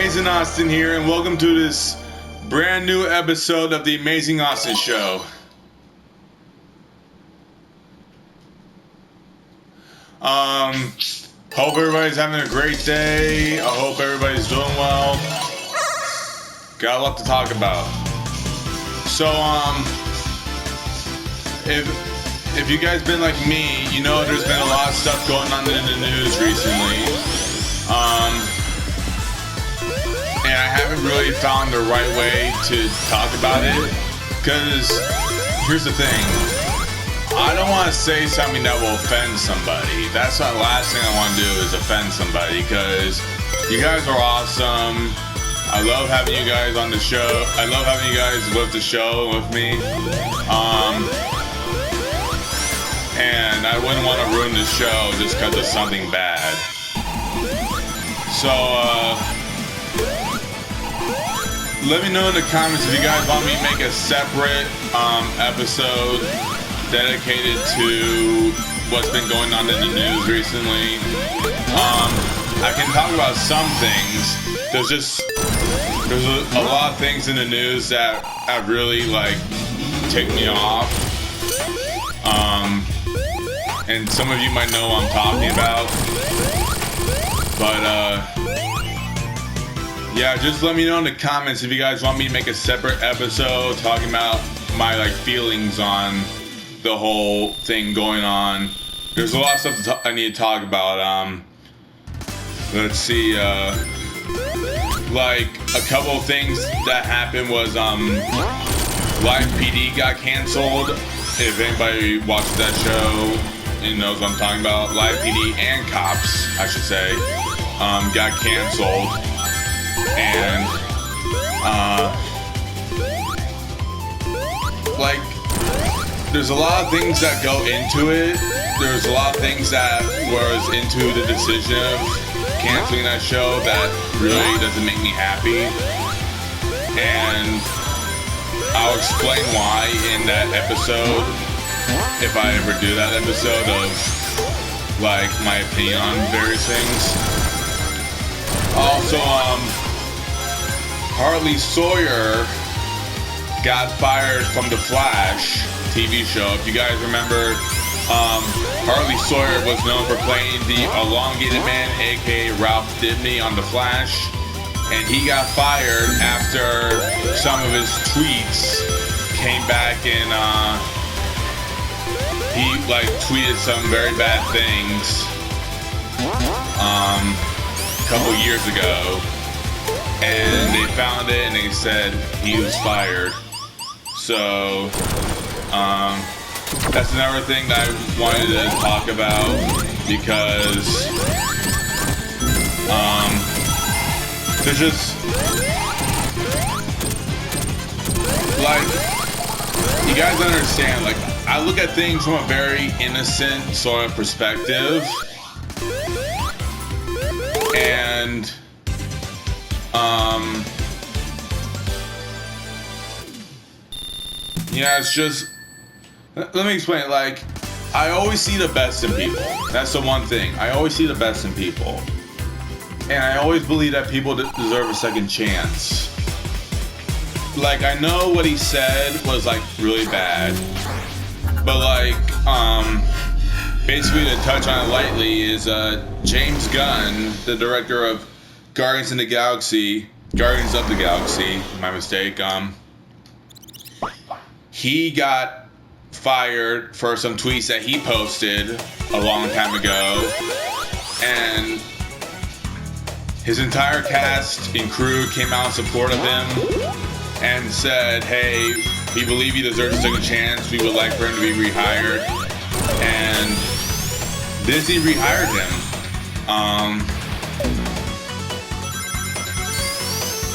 Amazing Austin here, and welcome to this brand new episode of the Amazing Austin Show. Hope everybody's having a great day. I hope everybody's doing well. Got a lot to talk about. So, if you guys been like me, you know there's been a lot of stuff going on in the news recently. And I haven't really found the right way to talk about it. Because here's the thing. I don't want to say something that will offend somebody. That's the last thing I want to do is offend somebody. Because you guys are awesome. I love having you guys on the show. I love having you guys with the show with me. And I wouldn't want to ruin the show just because of something bad. So, let me know in the comments if you guys want me to make a separate episode dedicated to what's been going on in the news recently. I can talk about some things. There's a lot of things in the news that have really ticked me off. And some of you might know what I'm talking about. But yeah, just let me know in the comments if you guys want me to make a separate episode talking about my feelings on the whole thing going on. There's a lot of stuff I need to talk about. Let's see. A couple of things that happened was Live PD got canceled. If anybody watches that show and knows what I'm talking about, Live PD and Cops, I should say, got canceled. And there's a lot of things that go into it. There's a lot of things that was into the decision of canceling that show that really doesn't make me happy. And I'll explain why in that episode, if I ever do that episode of my opinion on various things. Also, Hartley Sawyer got fired from The Flash TV show. If you guys remember, Hartley Sawyer was known for playing the elongated man, aka Ralph Dibny, on The Flash. And he got fired after some of his tweets came back and he tweeted some very bad things a couple years ago. And they found it and they said he was fired. So, that's another thing that I wanted to talk about because, there's just, you guys understand, I look at things from a very innocent sort of perspective. And, yeah, it's just, let me explain. I always see the best in people. That's the one thing. I always see the best in people. And I always believe that people deserve a second chance. I know what he said was, really bad. But, basically to touch on it lightly is, James Gunn, the director of Guardians of the Galaxy, my mistake, he got fired for some tweets that he posted a long time ago, and his entire cast and crew came out in support of him and said, hey, we believe he deserves a second chance, we would like for him to be rehired. And Disney rehired him.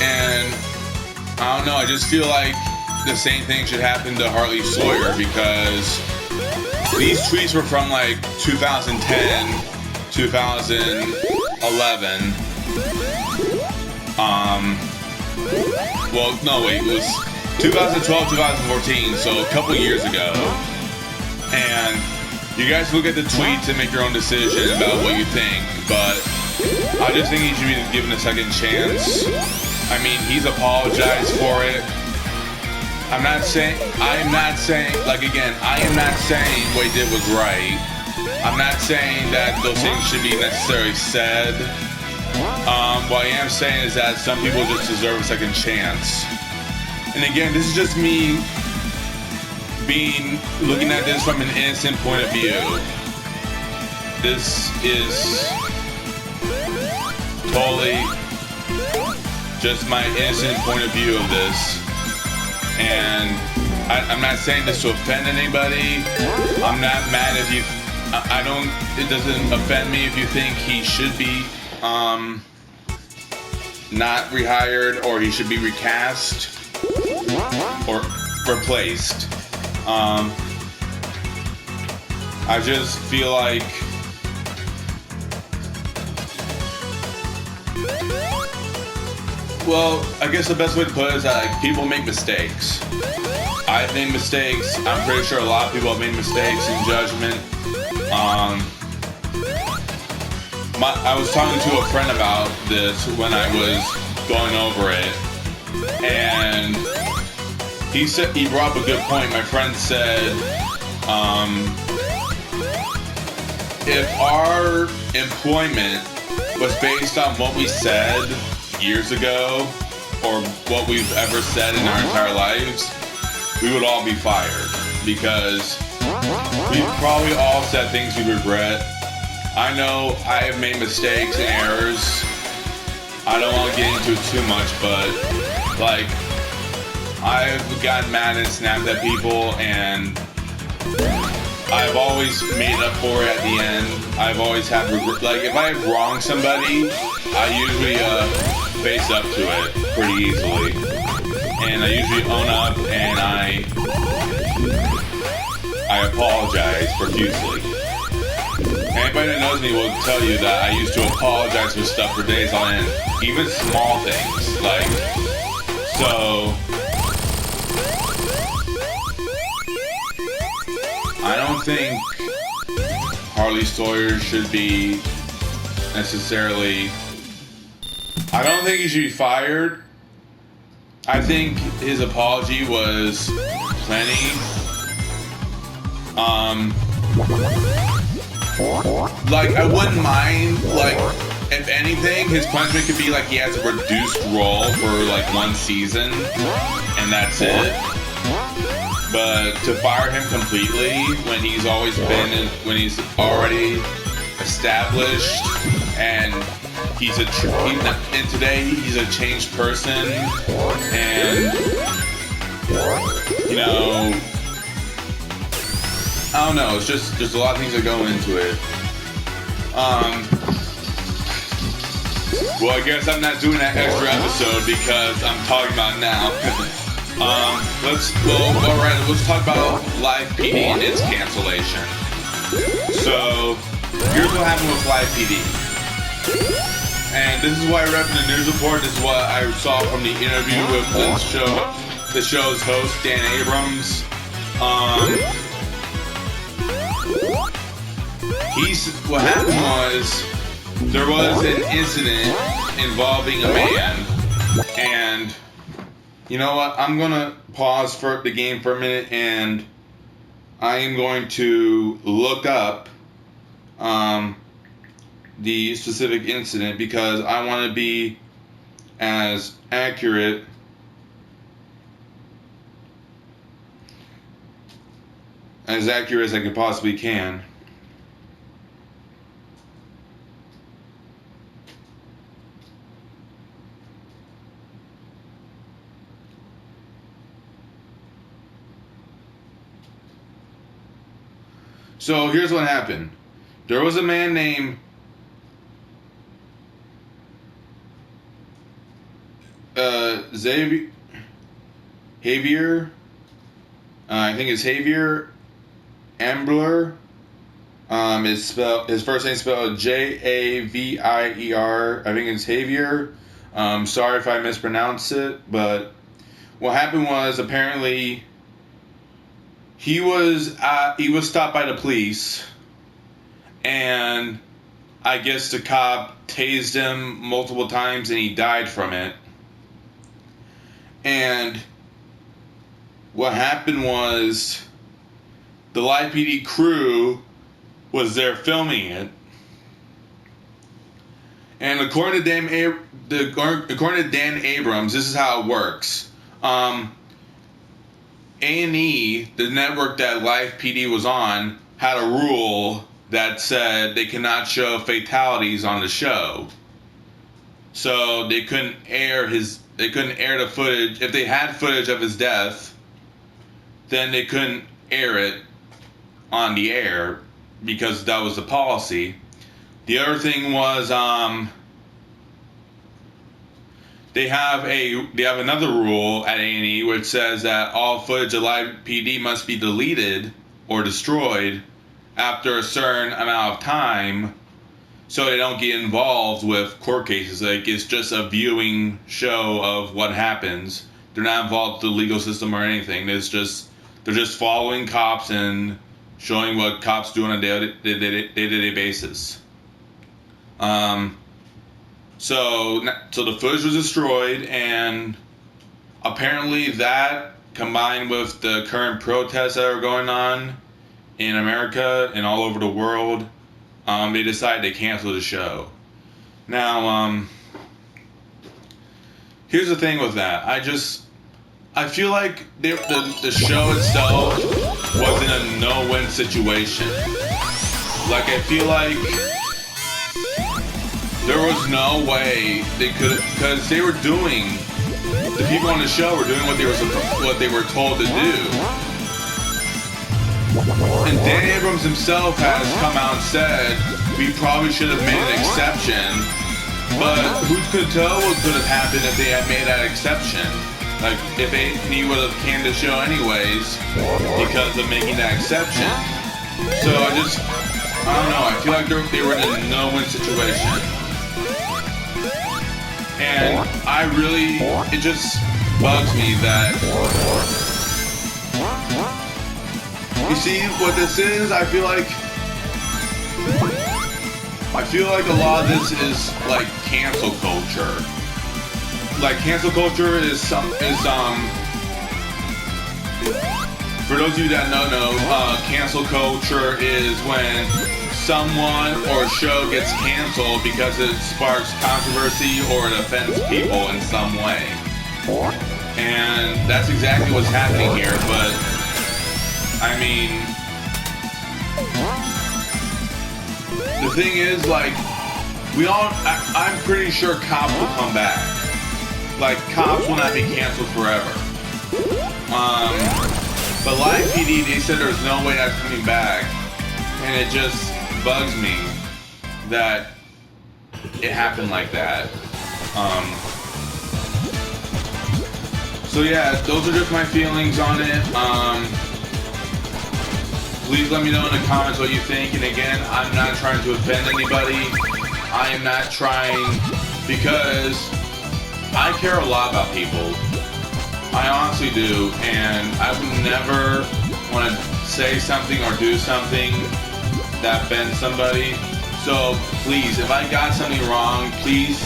And I don't know, I just feel like the same thing should happen to Hartley Sawyer because these tweets were from 2010, 2011. Well, no, wait, it was 2012, 2014, so a couple years ago. And you guys look at the tweets and make your own decision about what you think, but I just think he should be given a second chance. I mean, he's apologized for it. I am not saying, like again, I am not saying what he did was right. I'm not saying that those things should be necessarily said. What I am saying is that some people just deserve a second chance. And again, this is just me looking at this from an innocent point of view. This is totally just my innocent point of view of this. And I'm not saying this to offend anybody. I'm not mad if you, it doesn't offend me if you think he should be not rehired or he should be recast or replaced. I just feel like well, I guess the best way to put it is that like, people make mistakes. I've made mistakes. I'm pretty sure a lot of people have made mistakes in judgment. I was talking to a friend about this when I was going over it, and he brought up a good point. My friend said, if our employment was based on what we said years ago, or what we've ever said in our entire lives, we would all be fired, because we've probably all said things we regret. I know I have made mistakes and errors. I don't want to get into it too much, but like, I've gotten mad and snapped at people, and I've always made up for it at the end. I've always had regret. Like, if I have wronged somebody, I usually face up to it pretty easily, and I usually own up, and I apologize profusely. Anybody that knows me will tell you that I used to apologize for stuff for days on end, even small things. Like, so I don't think Harley Sawyer should be necessarily. I don't think he should be fired. I think his apology was plenty. Like, I wouldn't mind, like, if anything, his punishment could be like he has a reduced role for like one season, and that's it. But to fire him completely when he's always been, when he's already established, and and today he's a changed person, and you know, I don't know. It's just there's a lot of things that go into it. Well, I guess I'm not doing that extra episode because I'm talking about it now. Let's talk about Live PD and its cancellation. So here's what happened with Live PD. And this is what I read from the news report. This is what I saw from the interview with the show's host, Dan Abrams. What happened was, there was an incident involving a man, and you know what? I'm gonna pause for the game for a minute, and I am going to look up the specific incident, because I want to be as accurate as I can possibly can. So here's what happened. There was a man named Javier. I think it's Javier Ambler. His first name is spelled Javier. I think it's Javier. Sorry if I mispronounce it, but what happened was, apparently he was stopped by the police, and I guess the cop tased him multiple times and he died from it. And what happened was the Live PD crew was there filming it. And according to Dan Abrams, this is how it works. A&E, the network that Live PD was on, had a rule that said they cannot show fatalities on the show. So they couldn't air the footage. If they had footage of his death, then they couldn't air it on the air because that was the policy. The other thing was they have another rule at A&E which says that all footage of Live PD must be deleted or destroyed after a certain amount of time, so they don't get involved with court cases. Like, it's just a viewing show of what happens. They're not involved with the legal system or anything. They're just following cops and showing what cops do on a day-to-day basis. So the footage was destroyed, and apparently that, combined with the current protests that are going on in America and all over the world, they decided to cancel the show. Now, here's the thing with that. I feel like the show itself was in a no-win situation. Like, I feel like there was no way they could, because the people on the show were doing what they were told to do. And Dan Abrams himself has come out and said we probably should have made an exception, but who could tell what could have happened if they had made that exception? Like, if A&E would have canned the show anyways because of making that exception. So I don't know. I feel like they were in a no-win situation. And it just bugs me that, you see what this is? I feel like a lot of this is like cancel culture. Like, cancel culture is for those of you that don't know, cancel culture is when someone or a show gets canceled because it sparks controversy or it offends people in some way. And that's exactly what's happening here, but I mean, the thing is, like, I'm pretty sure cops will come back. Like, cops will not be canceled forever. But Live PD, they said there's no way that's coming back. And it just bugs me that it happened like that. So yeah, those are just my feelings on it. Please let me know in the comments what you think. And again, I'm not trying to offend anybody. I am not trying, because I care a lot about people. I honestly do, and I would never want to say something or do something that offends somebody. So please, if I got something wrong, please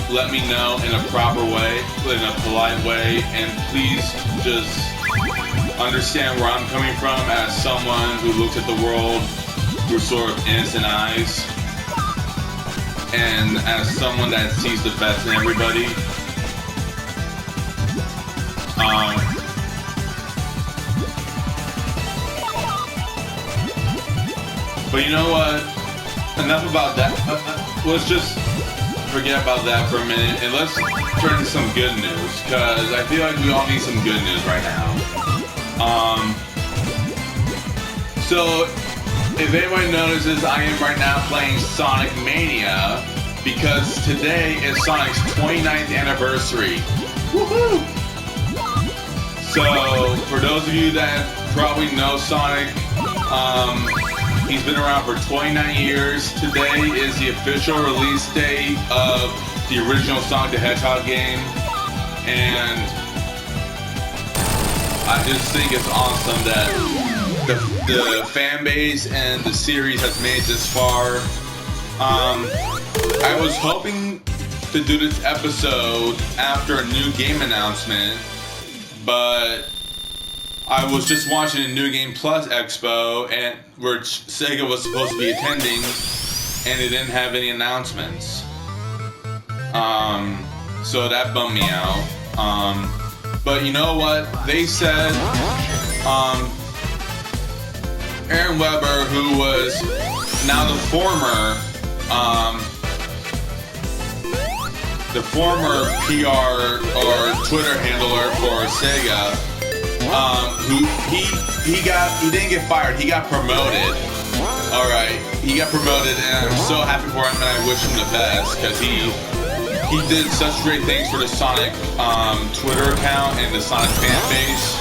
let me know in a proper way, in a polite way, and please just understand where I'm coming from as someone who looks at the world through sort of innocent eyes, and as someone that sees the best in everybody. But you know what? Enough about that. Let's just forget about that for a minute and let's turn to some good news, because I feel like we all need some good news right now. So if anybody notices, I am right now playing Sonic Mania because today is Sonic's 29th anniversary. Woohoo! So for those of you that probably know Sonic, he's been around for 29 years. Today is the official release date of the original Sonic the Hedgehog game, and I just think it's awesome that the fan base and the series has made it this far. I was hoping to do this episode after a new game announcement, but I was just watching a New Game Plus Expo, and where Sega was supposed to be attending, and they didn't have any announcements. So that bummed me out. But you know what? They said, Aaron Weber, who was now the former PR or Twitter handler for Sega, who he didn't get fired, he got promoted. All right, he got promoted, and I'm so happy for him, and I wish him the best because he did such great things for the Sonic Twitter account and the Sonic fan base.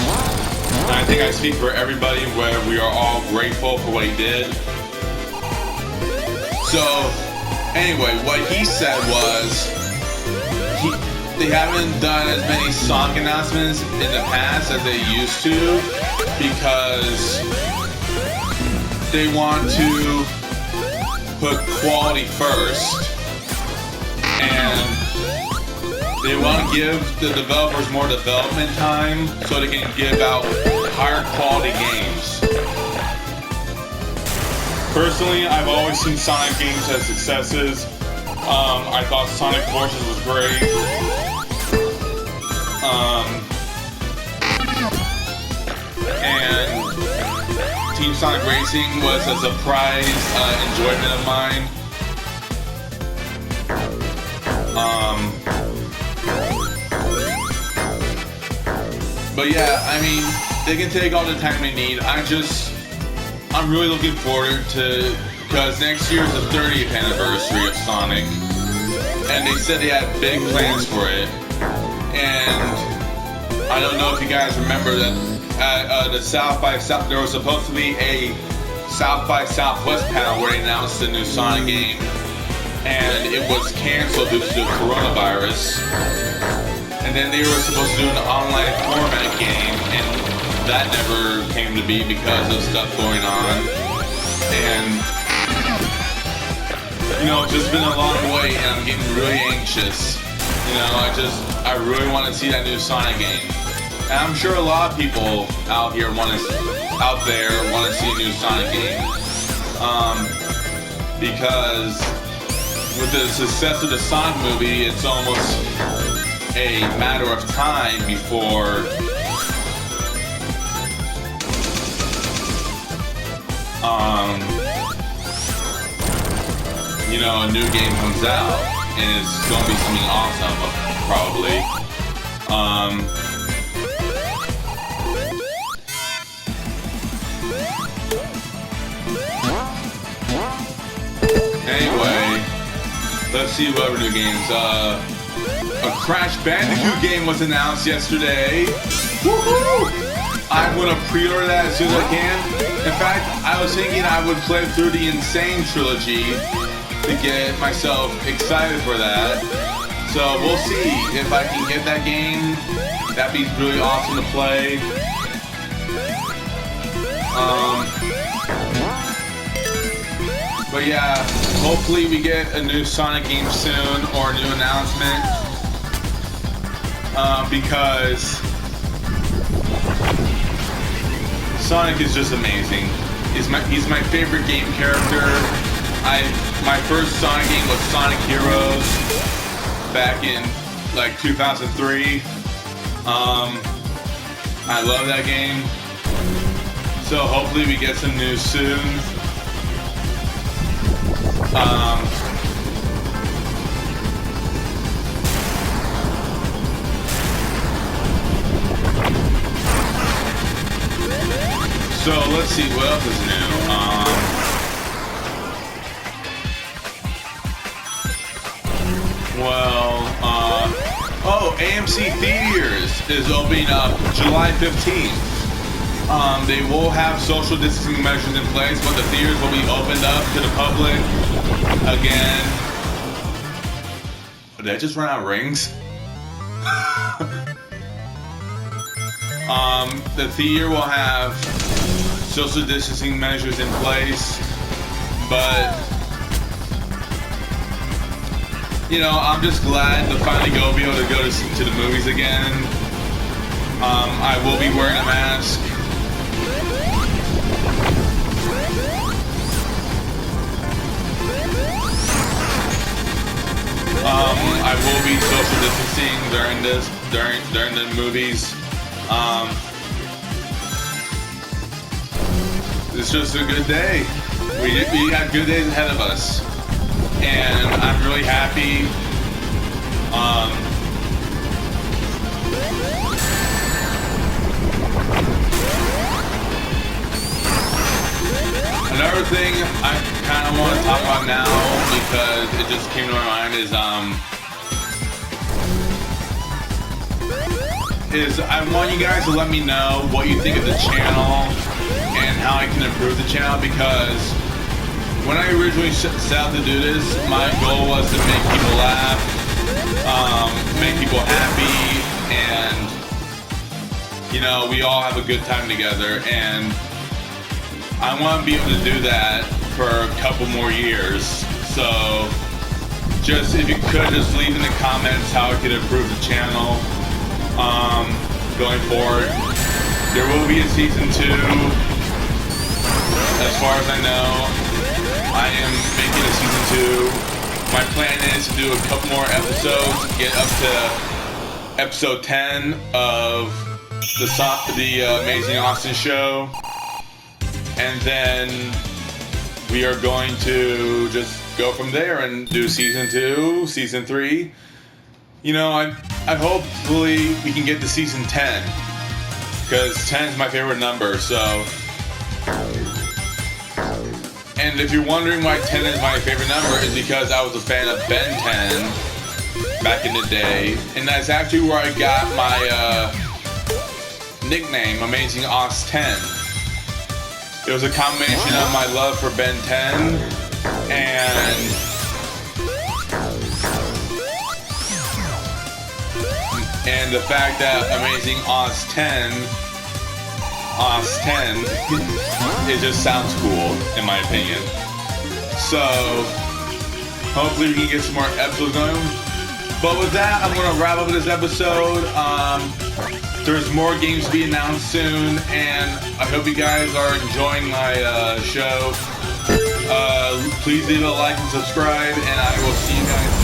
And I think I speak for everybody where we are all grateful for what he did. So, anyway, what he said was they haven't done as many Sonic announcements in the past as they used to because they want to put quality first. And they want to give the developers more development time so they can give out higher quality games. Personally, I've always seen Sonic games as successes. I thought Sonic Forces was great. And Team Sonic Racing was a surprise enjoyment of mine. But yeah, I mean, they can take all the time they need. I'm really looking forward to, because next year is the 30th anniversary of Sonic, and they said they had big plans for it. And I don't know if you guys remember that at the South by South, there was supposed to be a South by Southwest panel where they announced the new Sonic game, and it was canceled due to the coronavirus. And then they were supposed to do an online format game, and that never came to be because of stuff going on. And, you know, it's just been a long wait, and I'm getting really anxious. You know, I really want to see that new Sonic game. And I'm sure a lot of people out there want to see a new Sonic game. Because with the success of the Sonic movie, it's almost a matter of time before you know, a new game comes out, and it's gonna be something awesome, probably. Anyway, let's see what other new games. A Crash Bandicoot game was announced yesterday. Woohoo! I'm gonna pre-order that as soon as I can. In fact, I was thinking I would play through the Insane trilogy to get myself excited for that. So we'll see if I can get that game. That'd be really awesome to play. But yeah, hopefully we get a new Sonic game soon or a new announcement. Because Sonic is just amazing. He's my favorite game character. My first Sonic game was Sonic Heroes back in like 2003. I love that game. So hopefully we get some news soon. So let's see what else is new. AMC Theaters is opening up July 15th. They will have social distancing measures in place, but the theaters will be opened up to the public again. Did I just run out of rings? The theater will have social distancing measures in place, but you know, I'm just glad to finally be able to go to the movies again. I will be wearing a mask. I will be social distancing during the movies. It's just a good day. We got good days ahead of us, and I'm really happy. Another thing I kind of want to talk about now, because it just came to my mind, is I want you guys to let me know what you think of the channel and how I can improve the channel, because when I originally set out to do this, my goal was to make people laugh, make people happy, and, you know, we all have a good time together, and I want to be able to do that for a couple more years. So just, if you could, just leave in the comments how I could improve the channel going forward. There will be a season 2. As far as I know, I am making a season 2. My plan is to do a couple more episodes, get up to episode 10 of the Amazing Aus10 show. And then we are going to just go from there and do season 2, season 3. You know, I hopefully we can get to season 10, because 10 is my favorite number. So, and if you're wondering why 10 is my favorite number, is because I was a fan of Ben 10 back in the day, and that's actually where I got my nickname, Amazing Aus10. It was a combination of my love for Ben 10 and the fact that Amazing Aus10, it just sounds cool, in my opinion. So, hopefully we can get some more episodes going. But with that, I'm going to wrap up this episode. There's more games to be announced soon, and I hope you guys are enjoying my show. Please leave a like and subscribe, and I will see you guys